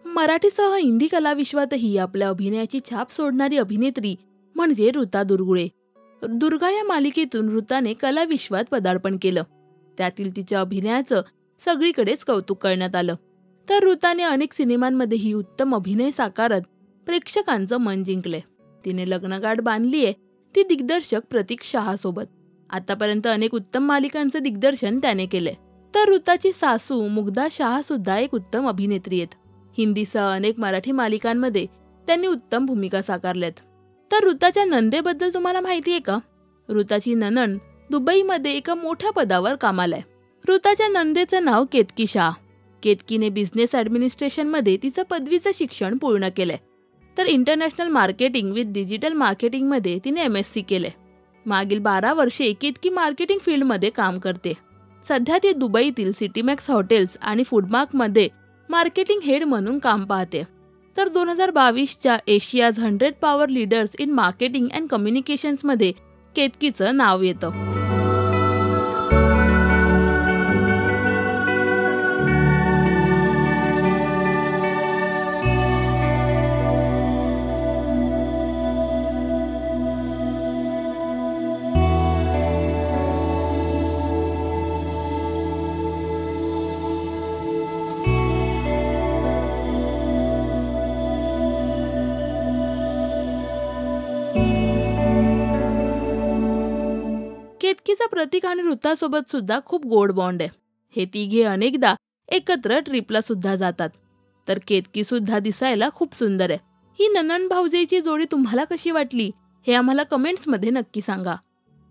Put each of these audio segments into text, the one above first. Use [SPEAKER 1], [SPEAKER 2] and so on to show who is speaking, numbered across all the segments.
[SPEAKER 1] मराठीसह हिंदी कलाविश्वातही आपल्या अभिनयाची छाप सोडणारी अभिनेत्री म्हणजे ऋता दुर्गुळे. दुर्गा या मालिकेतून ऋताने कलाविश्वात पदार्पण केलं. त्यातील तिच्या अभिनयाचं सगळीकडेच कौतुक करण्यात आलं. तर ऋताने अनेक सिनेमांमध्येही उत्तम अभिनय साकारत प्रेक्षकांचं मन जिंकले. तिने लग्नगाठ बांधलीये ती दिग्दर्शक प्रतीक शहा सोबत. आतापर्यंत अनेक उत्तम मालिकांचं दिग्दर्शन त्याने केले. तर ऋताची सासू मुग्धा शहा सुद्धा एक उत्तम अभिनेत्री आहेत. हिंदीसह अनेक मराठी मालिकांमध्ये त्यांनी उत्तम भूमिका साकारल्यात. तर ऋताच्या नंदेबद्दल तुम्हाला माहिती आहे का? ऋताची नणंद दुबईमध्ये एका मोठ्या पदावर कामाला आहे. ऋताच्या नंदेचं नाव केतकी शाह. केतकीने बिझनेस ॲडमिनिस्ट्रेशनमध्ये तिचं पदवीचं शिक्षण पूर्ण केलंय. तर इंटरनॅशनल मार्केटिंग विथ डिजिटल मार्केटिंगमध्ये तिने MSc केले. मागील 12 वर्षे केतकी मार्केटिंग फील्डमध्ये काम करते. सध्या ती दुबईतील सिटीमॅक्स हॉटेल्स आणि फूडमार्कमध्ये मार्केटिंग हेड म्हणून काम पाहते. तर 2022च्या Asia's 100 power leaders in marketing and कम्युनिकेशन्समध्ये केतकीचं नाव येतं. केतकीचा प्रतीक आणि ऋतासोबत सुद्धा खूप गोड बॉन्ड आहे. हे तिघे अनेकदा एकत्र ट्रिपला सुद्धा जातात. तर केतकी सुद्धा दिसायला खूप सुंदर आहे. ही नणंद भाऊजेची जोडी तुम्हाला कशी वाटली हे आम्हाला कमेंट्समध्ये नक्की सांगा.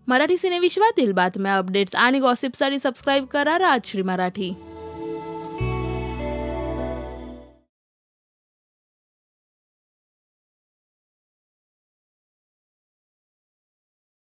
[SPEAKER 1] मराठी सिनेविश्वातील बातम्या, अपडेट्स आणि गॉसिपसाठी सबस्क्राईब करा राजश्री मराठी.